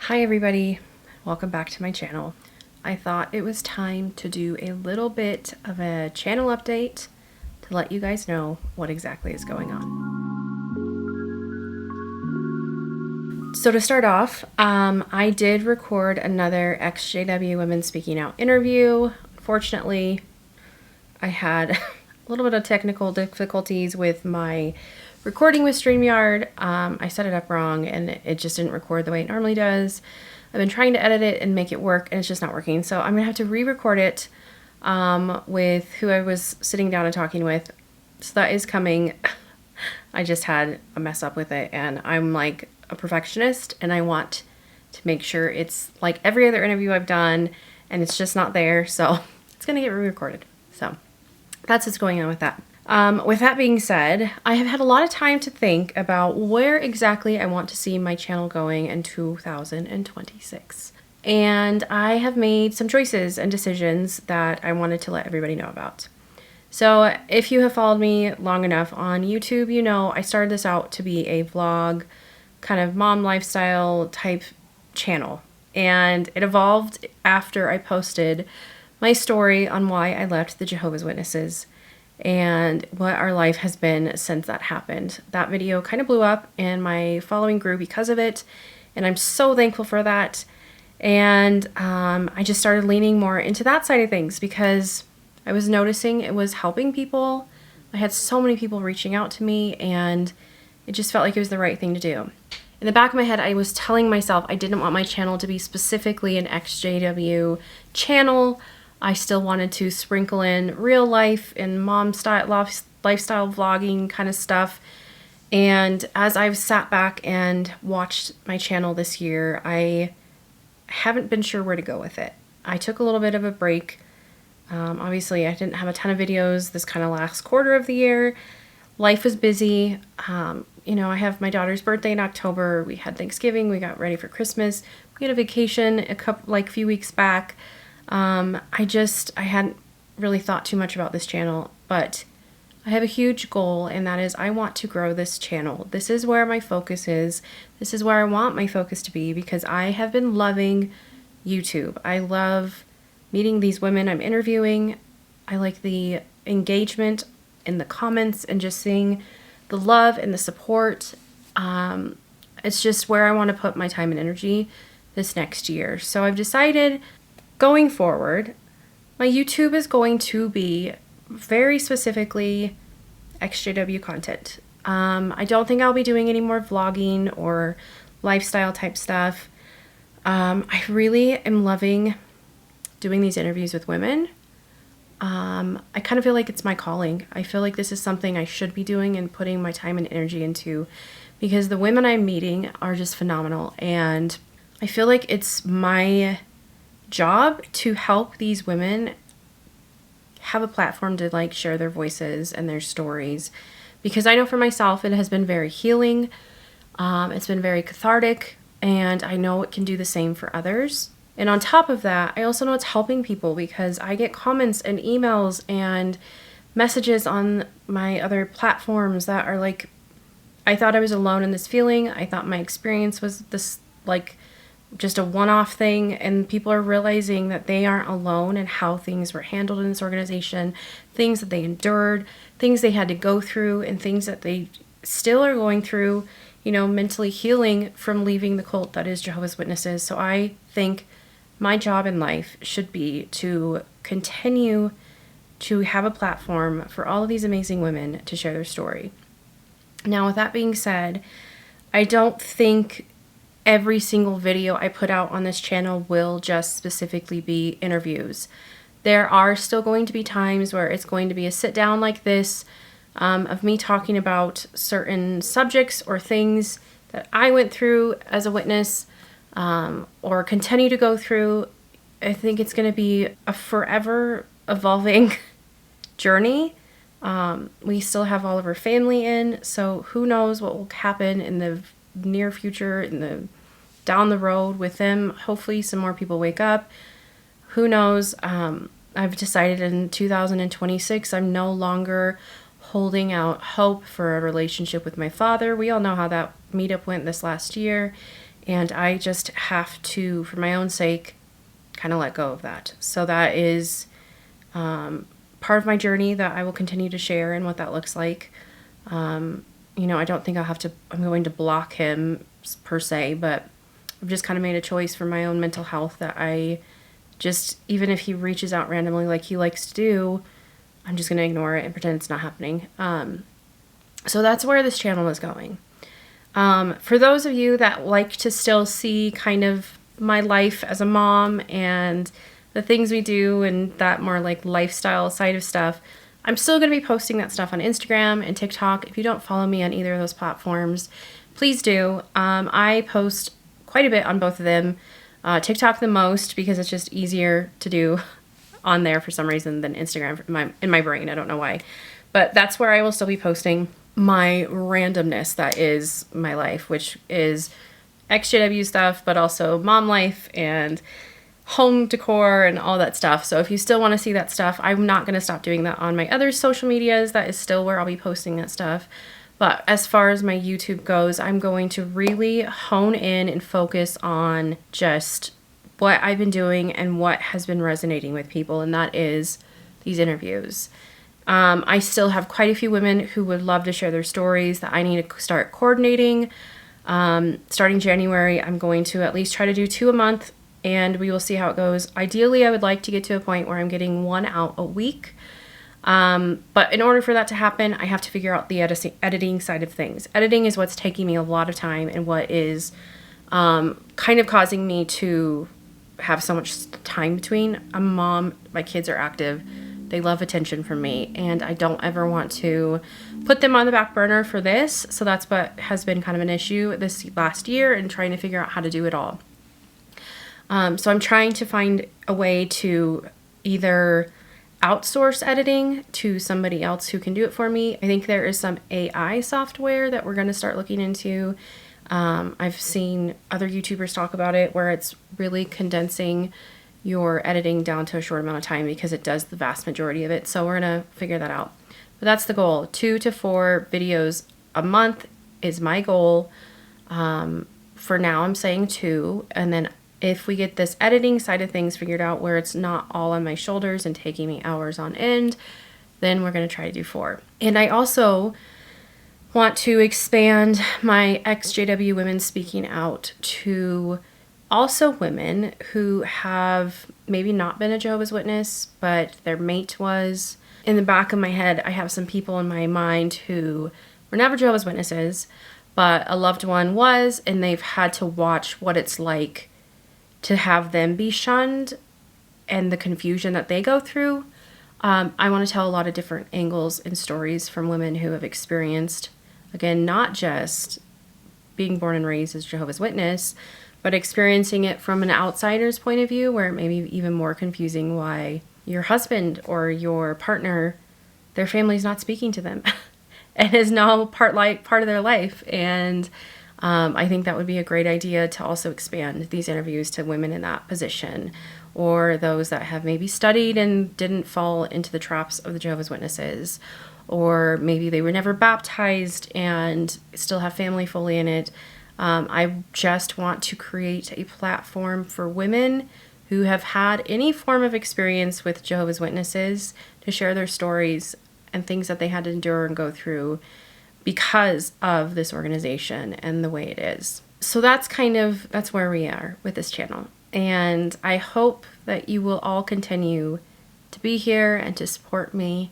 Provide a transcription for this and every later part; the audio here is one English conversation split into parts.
Hi everybody, welcome back to my channel. I thought it was time to do a little bit of a channel update to let you guys know what exactly is going on. So to start off, I did record another XJW Women Speaking Out interview. Unfortunately, I had a little bit of technical difficulties with my recording with StreamYard. I set it up wrong and it just didn't record the way it normally does. I've been trying to edit it and make it work and it's just not working. So I'm gonna have to re-record it with who I was sitting down and talking with. So that is coming. I just had a mess up with it and I'm like a perfectionist and I want to make sure it's like every other interview I've done and it's just not there. So it's gonna get re-recorded. So that's what's going on with that. With that being said, I have had a lot of time to think about where exactly I want to see my channel going in 2026. And I have made some choices and decisions that I wanted to let everybody know about. So if you have followed me long enough on YouTube, you know I started this out to be a vlog, kind of mom lifestyle type channel. And it evolved after I posted my story on why I left the Jehovah's Witnesses and what our life has been since that happened. That video kind of blew up and my following grew because of it, and I'm so thankful for that. And I just started leaning more into that side of things because I was noticing it was helping people. I had so many people reaching out to me and it just felt like it was the right thing to do. In the back of my head, I was telling myself I didn't want my channel to be specifically an XJW channel. I still wanted to sprinkle in real life and mom style, lifestyle vlogging kind of stuff. And as I've sat back and watched my channel this year, I haven't been sure where to go with it. I took a little bit of a break. Obviously, I didn't have a ton of videos this kind of last quarter of the year. Life was busy. You know, I have my daughter's birthday in October. We had Thanksgiving. We got ready for Christmas. We had a vacation a few weeks back. I hadn't really thought too much about this channel, but I have a huge goal, and that is I want to grow this channel. This is where my focus is. This is where I want my focus to be because I have been loving YouTube. I love meeting these women I'm interviewing. I like the engagement in the comments and just seeing the love and the support. It's just where I want to put my time and energy this next year. So I've decided going forward, my YouTube is going to be very specifically XJW content. I don't think I'll be doing any more vlogging or lifestyle type stuff. I really am loving doing these interviews with women. I kind of feel like it's my calling. I feel like this is something I should be doing and putting my time and energy into because the women I'm meeting are just phenomenal. And I feel like it's my job to help these women have a platform to like share their voices and their stories, because I know for myself it has been very healing. It's been very cathartic, and I know it can do the same for others. And on top of that, I also know it's helping people because I get comments and emails and messages on my other platforms that are like, I thought I was alone in this feeling. I thought my experience was this like just a one-off thing, and people are realizing that they aren't alone in how things were handled in this organization, things that they endured, things they had to go through, and things that they still are going through, you know, mentally healing from leaving the cult that is Jehovah's Witnesses. So I think my job in life should be to continue to have a platform for all of these amazing women to share their story. Now, with that being said, I don't think every single video I put out on this channel will just specifically be interviews. There are still going to be times where it's going to be a sit down like this of me talking about certain subjects or things that I went through as a witness or continue to go through. I think it's going to be a forever evolving journey. We still have all of our family in, so who knows what will happen in the near future, down the road with them. Hopefully some more people wake up. Who knows? I've decided in 2026 I'm no longer holding out hope for a relationship with my father. We all know how that meetup went this last year, And I just have to, for my own sake, kind of let go of that. So that is part of my journey that I will continue to share and what that looks like. I don't think I'm going to block him per se, but I've just kind of made a choice for my own mental health that I just, even if he reaches out randomly like he likes to do, I'm just going to ignore it and pretend it's not happening. So that's where this channel is going. For those of you that like to still see kind of my life as a mom and the things we do and that more like lifestyle side of stuff, I'm still going to be posting that stuff on Instagram and TikTok. If you don't follow me on either of those platforms, please do. I post quite a bit on both of them. TikTok the most because it's just easier to do on there for some reason than Instagram in my brain. I don't know why. But that's where I will still be posting my randomness that is my life, which is XJW stuff, but also mom life and home decor and all that stuff. So if you still want to see that stuff, I'm not going to stop doing that on my other social medias. That is still where I'll be posting that stuff. But as far as my YouTube goes, I'm going to really hone in and focus on just what I've been doing and what has been resonating with people, and that is these interviews. I still have quite a few women who would love to share their stories that I need to start coordinating. Starting January, I'm going to at least try to do 2 a month, and we will see how it goes. Ideally, I would like to get to a point where I'm getting 1 out a week. But in order for that to happen, I have to figure out the editing side of things. Editing is what's taking me a lot of time and what is kind of causing me to have so much time between. I'm a mom, my kids are active, they love attention from me, and I don't ever want to put them on the back burner for this. So that's what has been kind of an issue this last year and trying to figure out how to do it all. So I'm trying to find a way to either outsource editing to somebody else who can do it for me. I think there is some AI software that we're going to start looking into. I've seen other YouTubers talk about it where it's really condensing your editing down to a short amount of time because it does the vast majority of it. So we're going to figure that out. But that's the goal. 2 to 4 videos a month is my goal. For now, I'm saying 2. And then if we get this editing side of things figured out where it's not all on my shoulders and taking me hours on end, then we're going to try to do 4. And I also want to expand my XJW Women Speaking Out to also women who have maybe not been a Jehovah's Witness, but their mate was. In the back of my head, I have some people in my mind who were never Jehovah's Witnesses, but a loved one was, and they've had to watch what it's like to have them be shunned and the confusion that they go through. I want to tell a lot of different angles and stories from women who have experienced, again, not just being born and raised as Jehovah's Witness, but experiencing it from an outsider's point of view, where it may be even more confusing why your husband or your partner, their family's not speaking to them and is now part of their life. And I think that would be a great idea to also expand these interviews to women in that position, or those that have maybe studied and didn't fall into the traps of the Jehovah's Witnesses, or maybe they were never baptized and still have family fully in it. I just want to create a platform for women who have had any form of experience with Jehovah's Witnesses to share their stories and things that they had to endure and go through because of this organization and the way it is. So that's where we are with this channel. And I hope that you will all continue to be here and to support me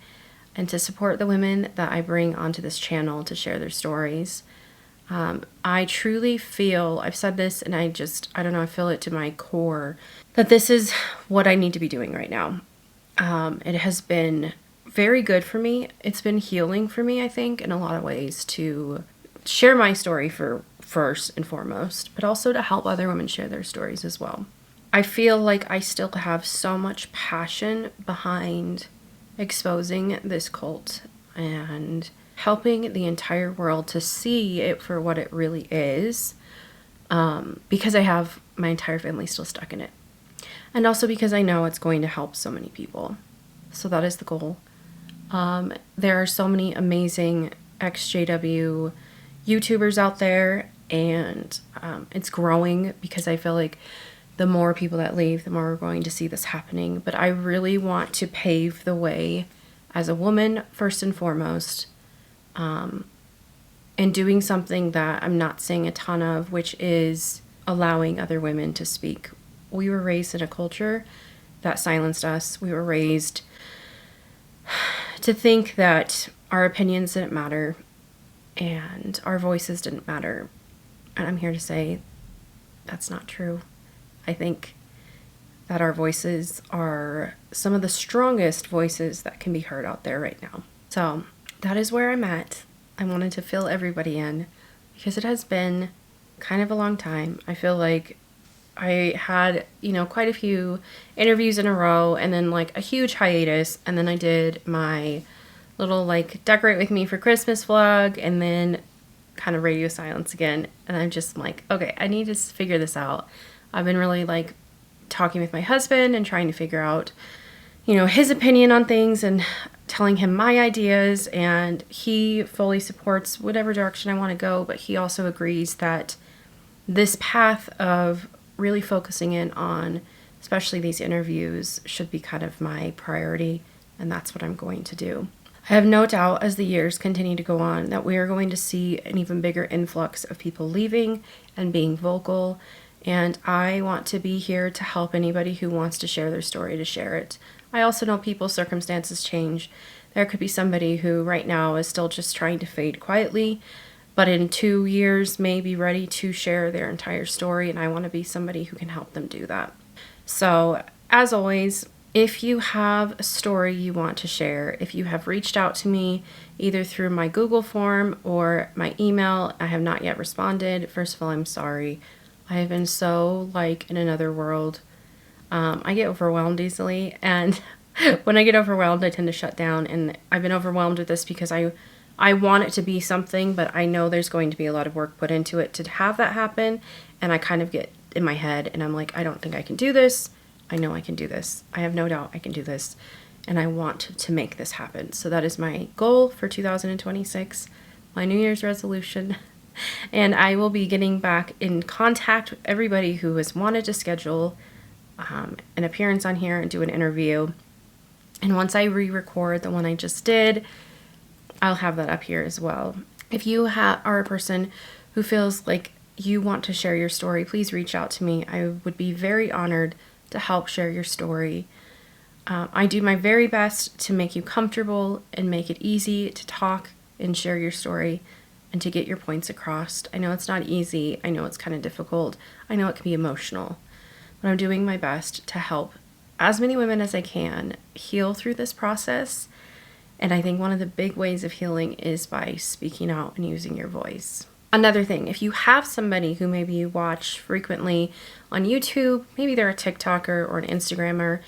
and to support the women that I bring onto this channel to share their stories. I truly feel, I've said this and I don't know, I feel it to my core, that this is what I need to be doing right now. It has been very good for me. It's been healing for me, I think, in a lot of ways, to share my story first and foremost, but also to help other women share their stories as well. I feel like I still have so much passion behind exposing this cult and helping the entire world to see it for what it really is, because I have my entire family still stuck in it. And also because I know it's going to help so many people. So that is the goal. There are so many amazing XJW YouTubers out there. and it's growing because I feel like the more people that leave, the more we're going to see this happening. But I really want to pave the way as a woman, first and foremost, and doing something that I'm not seeing a ton of, which is allowing other women to speak. We were raised in a culture that silenced us. We were raised to think that our opinions didn't matter and our voices didn't matter. And I'm here to say that's not true. I think that our voices are some of the strongest voices that can be heard out there right now. So that is where I'm at. I wanted to fill everybody in because it has been kind of a long time. I feel like I had, quite a few interviews in a row and then like a huge hiatus. And then I did my little like decorate with me for Christmas vlog and then kind of radio silence again. And I'm just like, okay, I need to figure this out. I've been really like talking with my husband and trying to figure out, his opinion on things and telling him my ideas, and he fully supports whatever direction I want to go, but he also agrees that this path of really focusing in on especially these interviews should be kind of my priority, and that's what I'm going to do. I have no doubt as the years continue to go on that we are going to see an even bigger influx of people leaving and being vocal, and I want to be here to help anybody who wants to share their story to share it. I also know people's circumstances change. There could be somebody who right now is still just trying to fade quietly, but in 2 years may be ready to share their entire story, and I want to be somebody who can help them do that. So, as always, if you have a story you want to share, if you have reached out to me either through my Google form or my email, I have not yet responded. First of all, I'm sorry. I have been so in another world. I get overwhelmed easily, and when I get overwhelmed, I tend to shut down, and I've been overwhelmed with this because I want it to be something, but I know there's going to be a lot of work put into it to have that happen, and I kind of get in my head, and I'm like, I don't think I can do this. I know I can do this. I have no doubt I can do this, and I want to make this happen. So that is my goal for 2026, my New Year's resolution. And I will be getting back in contact with everybody who has wanted to schedule an appearance on here and do an interview. And once I re-record the one I just did, I'll have that up here as well. If you are a person who feels like you want to share your story, please reach out to me. I would be very honored to help share your story. I do my very best to make you comfortable and make it easy to talk and share your story and to get your points across. I know it's not easy. I know it's kind of difficult. I know it can be emotional. But I'm doing my best to help as many women as I can heal through this process. And I think one of the big ways of healing is by speaking out and using your voice. Another thing, if you have somebody who maybe you watch frequently on YouTube, maybe they're a TikToker or an Instagrammer,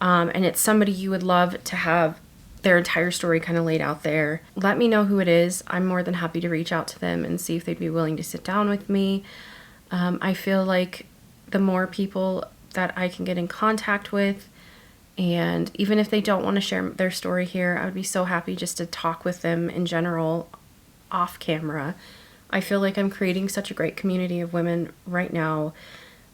and it's somebody you would love to have their entire story kind of laid out there, let me know who it is. I'm more than happy to reach out to them and see if they'd be willing to sit down with me. I feel like the more people that I can get in contact with, and even if they don't want to share their story here, I would be so happy just to talk with them in general off camera. I feel like I'm creating such a great community of women right now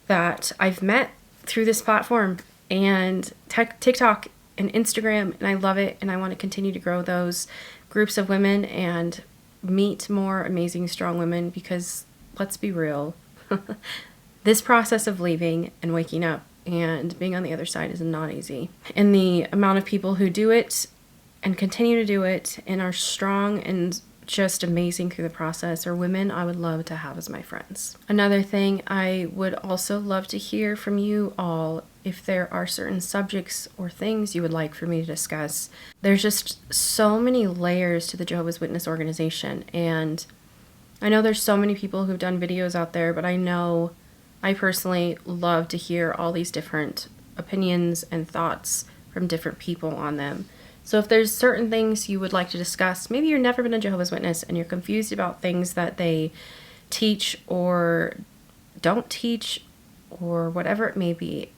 that I've met through this platform and TikTok and Instagram, and I love it, and I want to continue to grow those groups of women and meet more amazing, strong women, because let's be real, this process of leaving and waking up and being on the other side is not easy. And the amount of people who do it and continue to do it and are strong and just amazing through the process are women I would love to have as my friends. Another thing, I would also love to hear from you all if there are certain subjects or things you would like for me to discuss. There's just so many layers to the Jehovah's Witness organization, and I know there's so many people who've done videos out there, but I personally love to hear all these different opinions and thoughts from different people on them. So if there's certain things you would like to discuss, maybe you've never been a Jehovah's Witness and you're confused about things that they teach or don't teach or whatever it may be,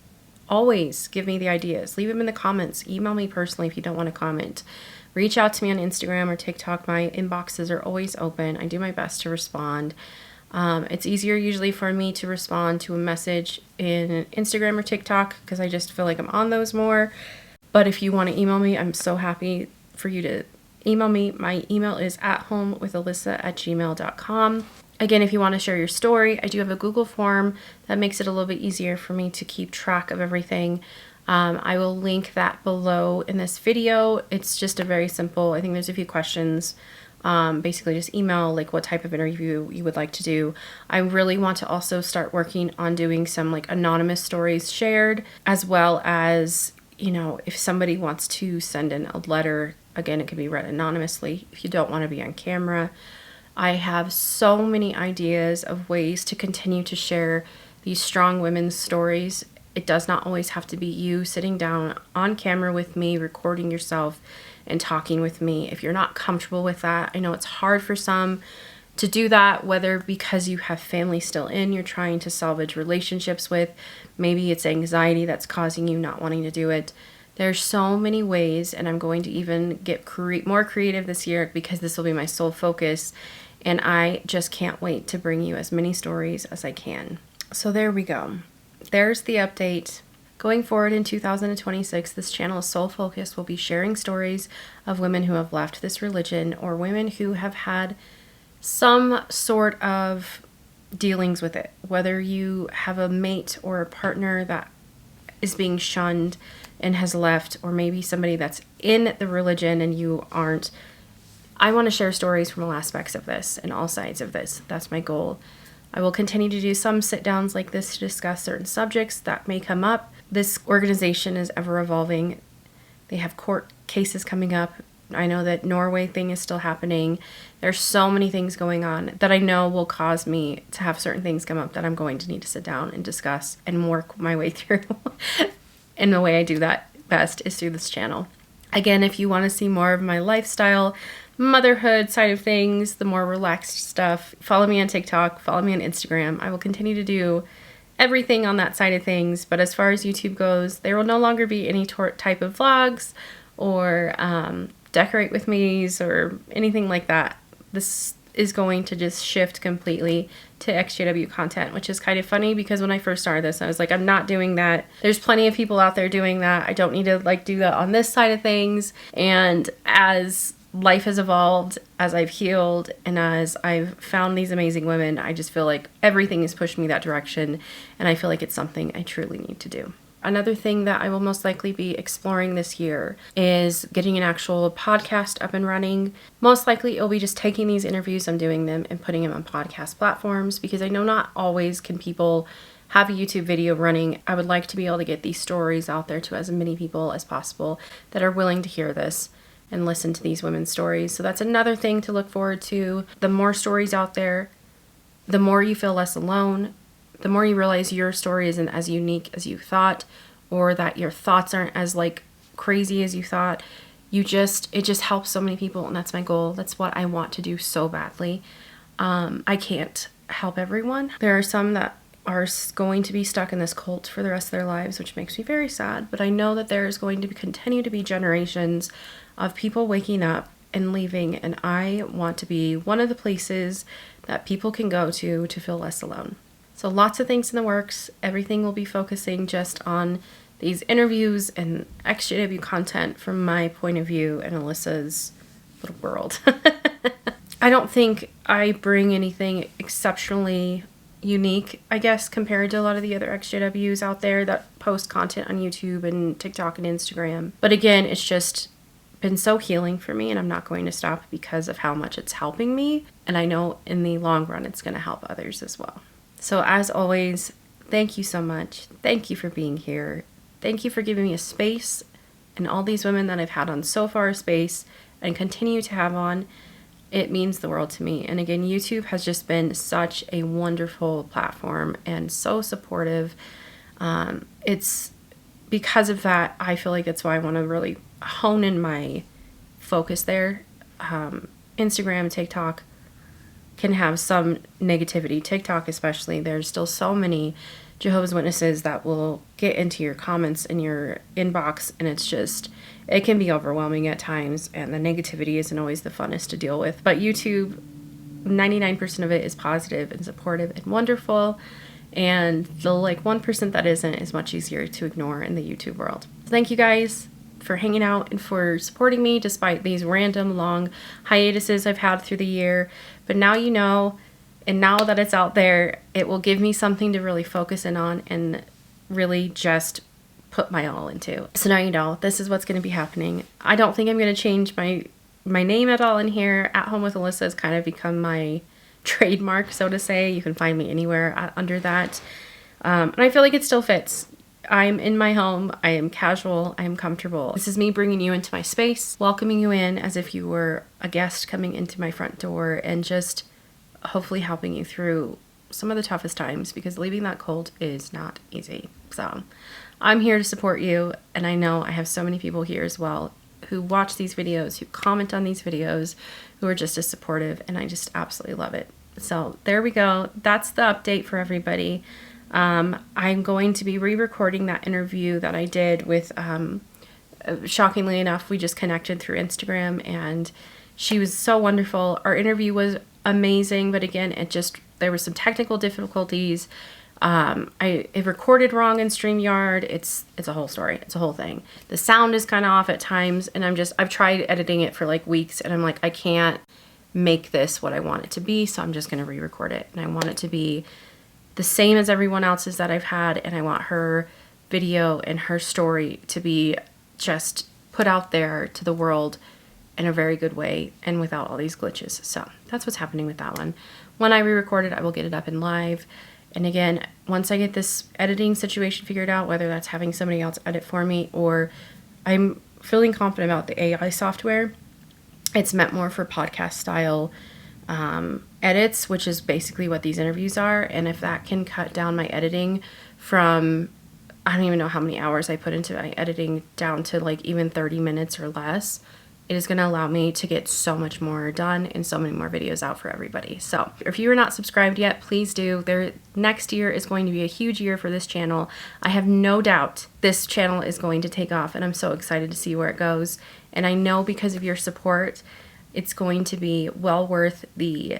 always give me the ideas. Leave them in the comments. Email me personally if you don't want to comment. Reach out to me on Instagram or TikTok. My inboxes are always open. I do my best to respond. It's easier usually for me to respond to a message in Instagram or TikTok because I just feel like I'm on those more. But if you want to email me, I'm so happy for you to email me. My email is athomewithalissa@gmail.com. Again, if you want to share your story, I do have a Google form that makes it a little bit easier for me to keep track of everything. I will link that below in this video. It's just a very simple, I think there's a few questions. Basically just email like what type of interview you would like to do. I really want to also start working on doing some like anonymous stories shared, as well as, you know, if somebody wants to send in a letter, again, it can be read anonymously if you don't want to be on camera. I have so many ideas of ways to continue to share these strong women's stories. It does not always have to be you sitting down on camera with me, recording yourself and talking with me. If you're not comfortable with that, I know it's hard for some to do that, whether because you have family still in, you're trying to salvage relationships with, maybe it's anxiety that's causing you not wanting to do it. There's so many ways, and I'm going to even get more creative this year because this will be my sole focus, and I just can't wait to bring you as many stories as I can. So there we go. There's the update. Going forward in 2026, this channel's sole focus will be sharing stories of women who have left this religion or women who have had some sort of dealings with it, whether you have a mate or a partner that is being shunned and has left, or maybe somebody that's in the religion and you aren't. I want to share stories from all aspects of this and all sides of this. That's my goal. I will continue to do some sit downs like this to discuss certain subjects that may come up. This organization is ever evolving. They have court cases coming up. I know that Norway thing is still happening. There's so many things going on that I know will cause me to have certain things come up that I'm going to need to sit down and discuss and work my way through. And the way I do that best is through this channel. Again, if you want to see more of my lifestyle, motherhood side of things, the more relaxed stuff, follow me on TikTok, follow me on Instagram. I will continue to do everything on that side of things. But as far as YouTube goes, there will no longer be any type of vlogs or decorate with me's or anything like that. This is going to just shift completely to XJW content, which is kind of funny because when I first started this, I was like, I'm not doing that. There's plenty of people out there doing that. I don't need to like do that on this side of things. And as life has evolved, as I've healed, and as I've found these amazing women, I just feel like everything has pushed me that direction, and I feel like it's something I truly need to do. Another thing that I will most likely be exploring this year is getting an actual podcast up and running. Most likely it'll be just taking these interviews, I'm doing them, and putting them on podcast platforms, because I know not always can people have a YouTube video running. I would like to be able to get these stories out there to as many people as possible that are willing to hear this and listen to these women's stories. So that's another thing to look forward to. The more stories out there, the more you feel less alone, the more you realize your story isn't as unique as you thought, or that your thoughts aren't as like crazy as you thought. It just helps so many people, and that's my goal. That's what I want to do so badly. I can't help everyone. There are some that are going to be stuck in this cult for the rest of their lives, which makes me very sad, but I know that there is going to continue to be generations of people waking up and leaving, and I want to be one of the places that people can go to feel less alone. So lots of things in the works. Everything will be focusing just on these interviews and XJW content from my point of view and Alissa's little world. I don't think I bring anything exceptionally unique, I guess, compared to a lot of the other XJWs out there that post content on YouTube and TikTok and Instagram. But again, it's just been so healing for me, and I'm not going to stop because of how much it's helping me. And I know in the long run, it's going to help others as well. So as always, thank you so much. Thank you for being here. Thank you for giving me a space, and all these women that I've had on so far a space and continue to have on. It means the world to me. And again, YouTube has just been such a wonderful platform and so supportive. It's because of that, I feel like it's why I want to really hone in my focus there. Instagram, TikTok can have some negativity. TikTok especially, there's still so many Jehovah's Witnesses that will get into your comments in your inbox, and it can be overwhelming at times, and the negativity isn't always the funnest to deal with. But YouTube, 99% of it is positive and supportive and wonderful. And the like 1% that isn't is much easier to ignore in the YouTube world. So thank you guys for hanging out and for supporting me despite these random long hiatuses I've had through the year. But now you know, and now that it's out there, it will give me something to really focus in on and really just put my all into. So now you know, this is what's going to be happening. I don't think I'm going to change my name at all in here. At Home with Alissa has kind of become my trademark, so to say. You can find me anywhere under that. And I feel like it still fits. I'm in my home. I am casual. I am comfortable. This is me bringing you into my space, welcoming you in as if you were a guest coming into my front door, and just hopefully helping you through some of the toughest times, because leaving that cold is not easy. So I'm here to support you, and I know I have so many people here as well who watch these videos, who comment on these videos, who are just as supportive, and I just absolutely love it. So there we go. That's the update for everybody. I'm going to be re-recording that interview that I did with, shockingly enough, we just connected through Instagram, and she was so wonderful. Our interview was amazing, but again, there were some technical difficulties. It recorded wrong in StreamYard. It's a whole story. It's a whole thing. The sound is kind of off at times, and I've tried editing it for like weeks, and I'm like, I can't make this what I want it to be, so I'm just going to re-record it. And I want it to be the same as everyone else's that I've had, and I want her video and her story to be just put out there to the world in a very good way and without all these glitches. So that's what's happening with that one. When I re-record it, I will get it up in live. And again, once I get this editing situation figured out, whether that's having somebody else edit for me or I'm feeling confident about the AI software, it's meant more for podcast style edits, which is basically what these interviews are. And if that can cut down my editing from, I don't even know how many hours I put into my editing, down to like even 30 minutes or less, it is going to allow me to get so much more done and so many more videos out for everybody. So if you are not subscribed yet, please do. Next year is going to be a huge year for this channel. I have no doubt this channel is going to take off, and I'm so excited to see where it goes. And I know because of your support, it's going to be well worth the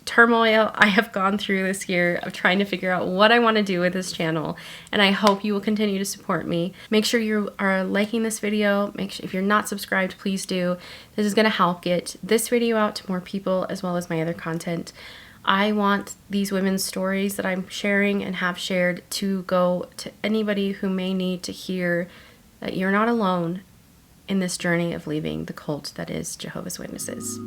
turmoil I have gone through this year of trying to figure out what I want to do with this channel, and I hope you will continue to support me. Make sure you are liking this video. Make sure, if you're not subscribed, please do. This is going to help get this video out to more people, as well as my other content. I want these women's stories that I'm sharing and have shared to go to anybody who may need to hear that you're not alone in this journey of leaving the cult that is Jehovah's Witnesses.